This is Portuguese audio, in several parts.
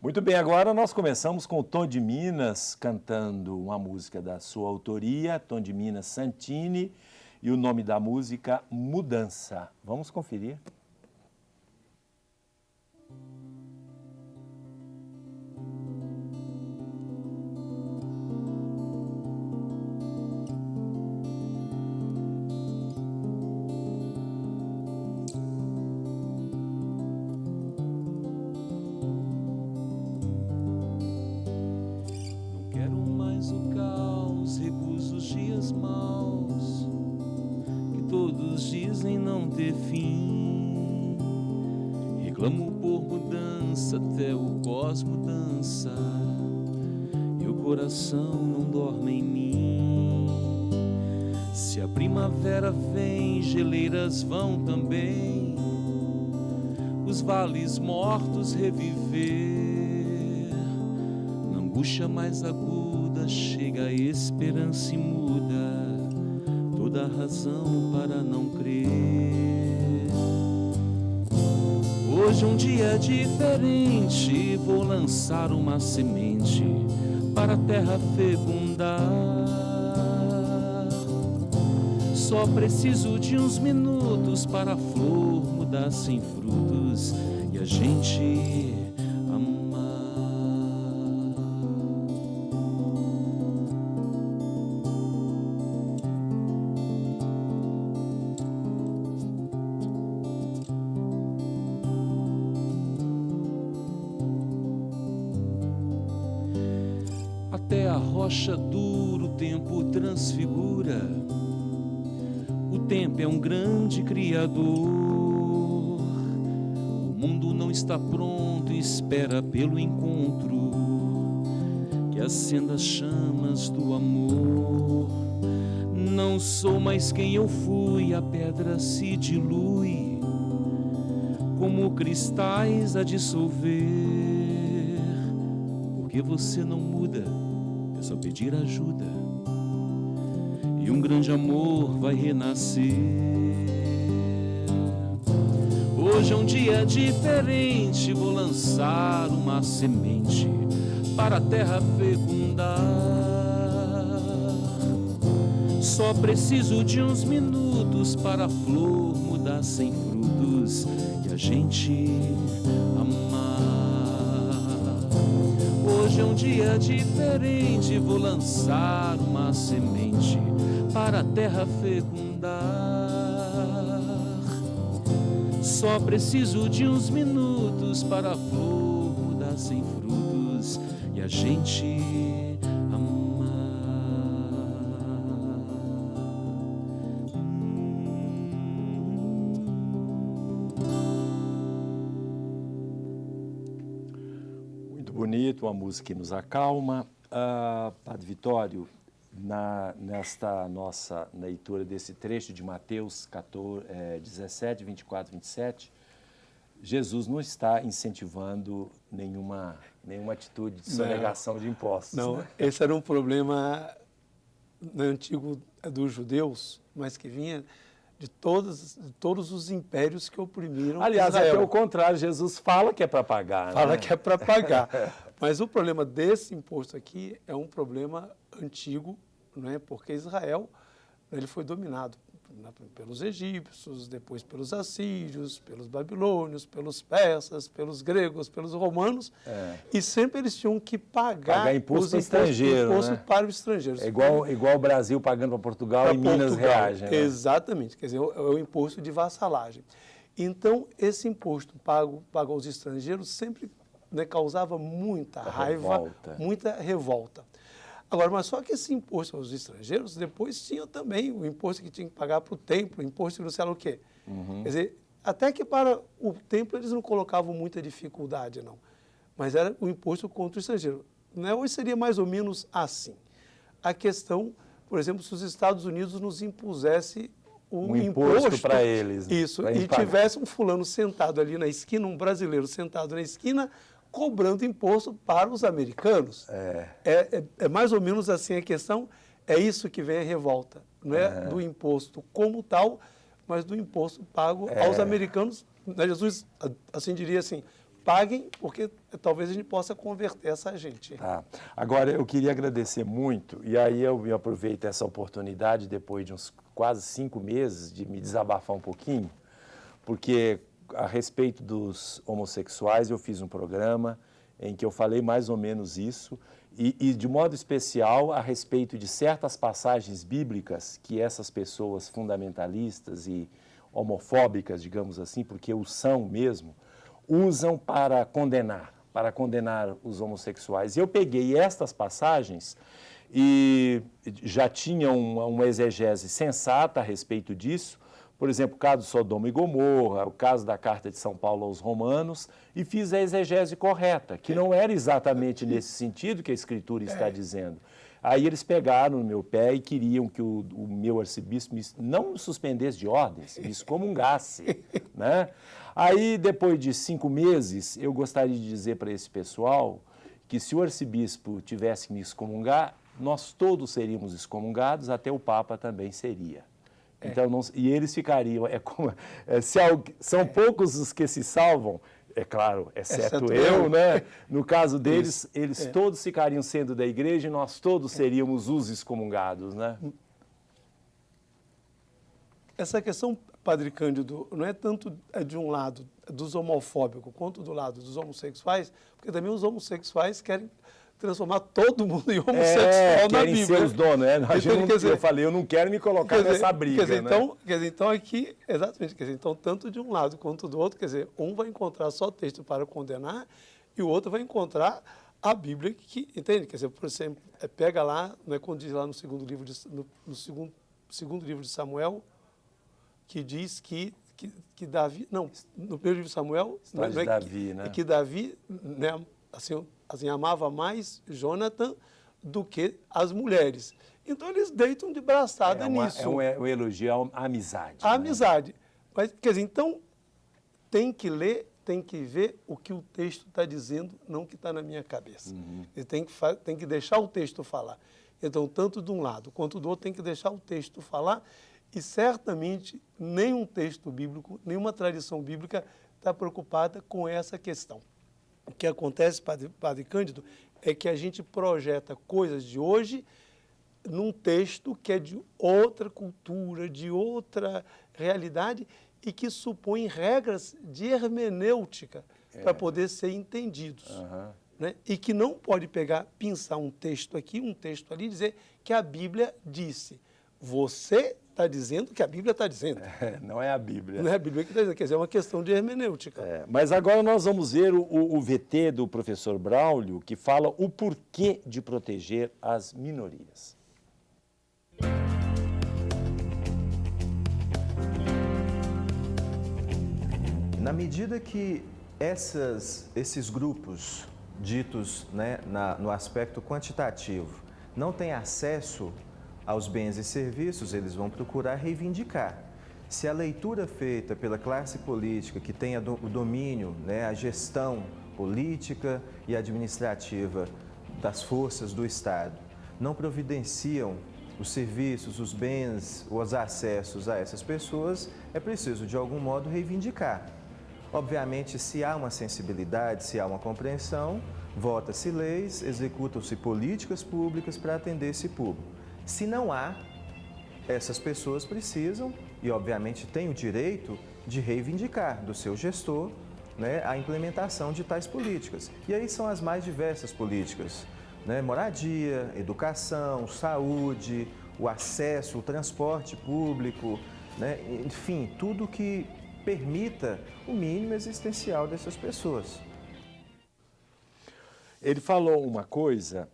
Muito bem, agora nós começamos com o Tom de Minas cantando uma música da sua autoria, Tom de Minas Santini, e o nome da música Mudança. Vamos conferir. Todos dizem não ter fim. Reclamo por mudança, até o cosmo dança e o coração não dorme em mim. Se a primavera vem, geleiras vão também, os vales mortos reviver. Na angústia mais aguda chega a esperança e muda toda razão para não crer. Hoje é um dia diferente, vou lançar uma semente para a terra fecundar. Só preciso de uns minutos para a flor mudar sem frutos e a gente até a rocha dura, o tempo transfigura. O tempo é um grande criador. O mundo não está pronto e espera pelo encontro que acenda as chamas do amor. Não sou mais quem eu fui, a pedra se dilui como cristais a dissolver. Porque você não muda, é só pedir ajuda e um grande amor vai renascer. Hoje é um dia diferente, vou lançar uma semente para a terra fecundar. Só preciso de uns minutos para a flor mudar sem frutos e a gente amar. Hoje é um dia diferente, vou lançar uma semente para a terra fecundar. Só preciso de uns minutos para a flor mudar sem frutos e a gente amar. Muito bonito, uma música que nos acalma. Padre Vitório, nesta nossa leitura desse trecho de Mateus 17, 24, 27, Jesus não está incentivando nenhuma atitude de sonegação de impostos. Não, né? Esse era um problema no antigo dos judeus, mas que vinha de todos os impérios que oprimiram Aliás, Israel. até o contrário, Jesus fala que é para pagar. Fala né? que é para pagar. Mas o problema desse imposto aqui é um problema antigo, não é? Porque Israel ele foi dominado pelos egípcios, depois pelos assírios, pelos babilônios, pelos persas, pelos gregos, pelos romanos, e sempre eles tinham que pagar imposto estrangeiro, imposto né? para os estrangeiros. É igual o Brasil pagando para Portugal e Minas reage. Né? Exatamente, quer dizer, é o imposto de vassalagem. Então, esse imposto pago aos estrangeiros sempre, né, causava muita raiva, muita revolta. Agora, mas só que esse imposto aos estrangeiros, depois tinha também o imposto que tinha que pagar para o templo, o imposto não sei lá o quê. Quer dizer, até que para o templo eles não colocavam muita dificuldade, não. Mas era o imposto contra o estrangeiro. Né? Hoje seria mais ou menos assim. A questão, por exemplo, se os Estados Unidos nos impusesse um imposto para eles. Né? Isso, e tivesse um fulano sentado ali na esquina, um brasileiro sentado na esquina, cobrando imposto para os americanos. É mais ou menos assim a questão, é isso que vem a revolta, não é do imposto como tal, mas do imposto pago aos americanos. Jesus assim diria assim, paguem, porque talvez a gente possa converter essa gente. Tá. Agora, eu queria agradecer muito, e aí eu me aproveito essa oportunidade, depois de uns quase 5 meses, de me desabafar um pouquinho, porque a respeito dos homossexuais eu fiz um programa em que eu falei mais ou menos isso, e de modo especial a respeito de certas passagens bíblicas que essas pessoas fundamentalistas e homofóbicas, digamos assim, porque o são mesmo, usam para condenar os homossexuais. Eu peguei estas passagens e já tinha uma exegese sensata a respeito disso, por exemplo, o caso de Sodoma e Gomorra, o caso da Carta de São Paulo aos Romanos, e fiz a exegese correta, que não era exatamente nesse sentido que a Escritura está dizendo. Aí eles pegaram no meu pé e queriam que o meu arcebispo não me suspendesse de ordens, me excomungasse, né? Aí, depois de 5 meses, eu gostaria de dizer para esse pessoal que se o arcebispo tivesse que me excomungar, nós todos seríamos excomungados, até o Papa também seria. Então, e eles ficariam, são poucos os que se salvam, é claro, exceto eu, né? No caso deles, eles todos ficariam sendo da igreja e nós todos seríamos os excomungados, né? Essa questão, Padre Cândido, não é tanto de um lado dos homofóbicos quanto do lado dos homossexuais, porque também os homossexuais querem transformar todo mundo em homossexual na Bíblia. Querem ser os donos, né? Eu falei, eu não quero me colocar nessa briga, então aqui, exatamente, então tanto de um lado quanto do outro, um vai encontrar só texto para condenar e o outro vai encontrar a Bíblia que, entende? Por exemplo, pega lá, né, quando diz lá no segundo livro de Samuel, que diz que Davi, não, no primeiro livro de Samuel, que Davi, né, assim, amava mais Jonathan do que as mulheres. Então, eles deitam de braçada nisso. É um elogio à amizade. A amizade. Mas, então, tem que ler, tem que ver o que o texto está dizendo, não o que está na minha cabeça. E tem que deixar o texto falar. Então, tanto de um lado quanto do outro, tem que deixar o texto falar. E, certamente, nenhum texto bíblico, nenhuma tradição bíblica está preocupada com essa questão. O que acontece, Padre Cândido, é que a gente projeta coisas de hoje num texto que é de outra cultura, de outra realidade e que supõe regras de hermenêutica para poder ser entendidos. Né? E que não pode pinçar um texto aqui, um texto ali e dizer que a Bíblia disse. Você está dizendo que a Bíblia está dizendo. Não é a Bíblia. Não é a Bíblia que está dizendo, quer dizer, é uma questão de hermenêutica. Mas agora nós vamos ver o VT do professor Braulio, que fala o porquê de proteger as minorias. Na medida que esses grupos ditos, né, no aspecto quantitativo não têm acesso aos bens e serviços, eles vão procurar reivindicar. Se a leitura feita pela classe política que tem o domínio, né, a gestão política e administrativa das forças do Estado, não providenciam os serviços, os bens, os acessos a essas pessoas, é preciso, de algum modo, reivindicar. Obviamente, se há uma sensibilidade, se há uma compreensão, vota-se leis, executam-se políticas públicas para atender esse público. Se não há, essas pessoas precisam e, obviamente, têm o direito de reivindicar do seu gestor, né, a implementação de tais políticas. E aí são as mais diversas políticas, né? Moradia, educação, saúde, o acesso, o transporte público, né? Enfim, tudo que permita o mínimo existencial dessas pessoas. Ele falou uma coisa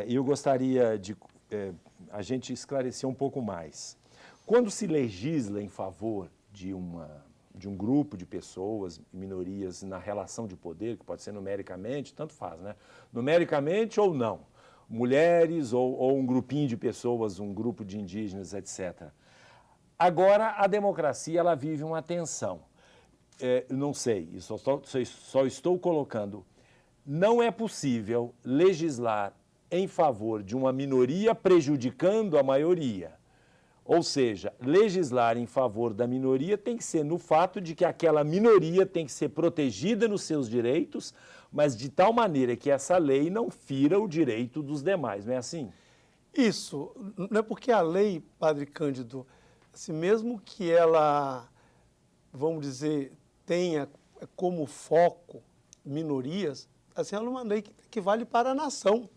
e eu gostaria de a gente esclarecer um pouco mais. Quando se legisla em favor de um grupo de pessoas, minorias, na relação de poder, que pode ser numericamente, tanto faz, né? Numericamente ou não. Mulheres ou um grupinho de pessoas, um grupo de indígenas, etc. Agora, a democracia, ela vive uma tensão. Não sei, só estou colocando. Não é possível legislar em favor de uma minoria prejudicando a maioria. Ou seja, legislar em favor da minoria tem que ser no fato de que aquela minoria tem que ser protegida nos seus direitos, mas de tal maneira que essa lei não fira o direito dos demais, não é assim? Isso, não é porque a lei, Padre Cândido, assim, mesmo que ela, vamos dizer, tenha como foco minorias, assim, ela é uma lei que vale para a nação.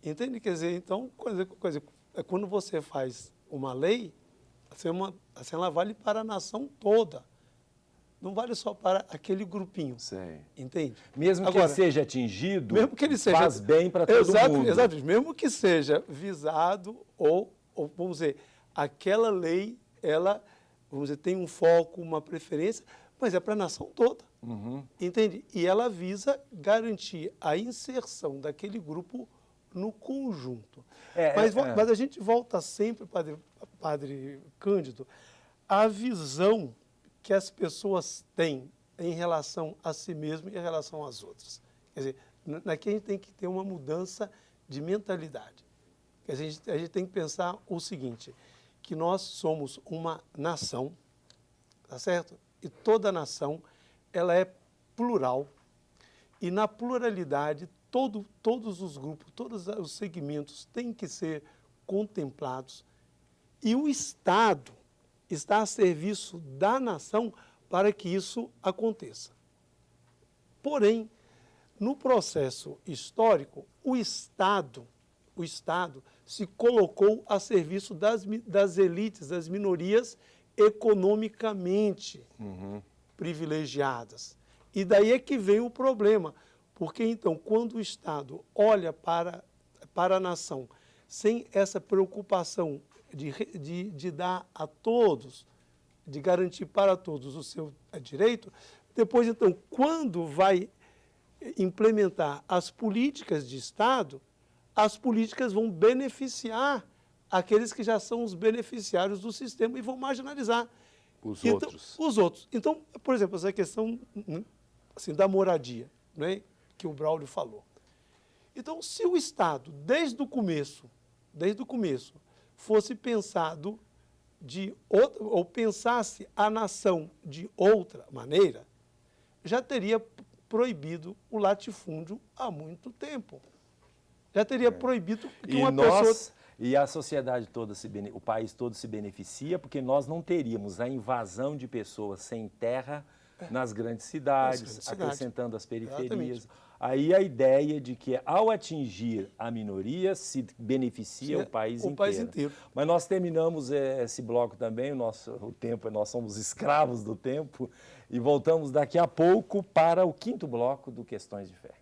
Entende? Quer dizer, então, quando você faz uma lei, assim, ela vale para a nação toda. Não vale só para aquele grupinho. Sei. Entende? Mesmo que ele seja atingido, mesmo que ele seja, faz bem para todo mundo. Exatamente. Mesmo que seja visado ou, vamos dizer, aquela lei, ela, vamos dizer, tem um foco, uma preferência, mas é para a nação toda. Uhum. Entende? E ela visa garantir a inserção daquele grupo no conjunto. Mas a gente volta sempre, Padre Cândido, à visão que as pessoas têm em relação a si mesmo e em relação às outras. Quer dizer, aqui a gente tem que ter uma mudança de mentalidade. A gente tem que pensar o seguinte, que nós somos uma nação, tá certo? E toda nação, ela é plural. E na pluralidade, todos os grupos, todos os segmentos têm que ser contemplados. E o Estado está a serviço da nação para que isso aconteça. Porém, no processo histórico, o Estado se colocou a serviço das elites, das minorias economicamente privilegiadas. E daí é que vem o problema, porque então, quando o Estado olha para a nação sem essa preocupação de dar a todos, de garantir para todos o seu direito, depois, então, quando vai implementar as políticas de Estado, as políticas vão beneficiar aqueles que já são os beneficiários do sistema e vão marginalizar Os outros. Então, por exemplo, essa questão assim, da moradia, né, que o Braulio falou. Então, se o Estado, desde o começo, fosse pensado ou pensasse a nação de outra maneira, já teria proibido o latifúndio há muito tempo. Já teria proibido que uma pessoa... E a sociedade toda, o país todo se beneficia, porque nós não teríamos a invasão de pessoas sem terra nas grandes cidades, acrescentando as periferias. Exatamente. Aí a ideia de que ao atingir a minoria se beneficia o país inteiro. Mas nós terminamos esse bloco também, o tempo, nós somos escravos do tempo, e voltamos daqui a pouco para o quinto bloco do Questões de Fé.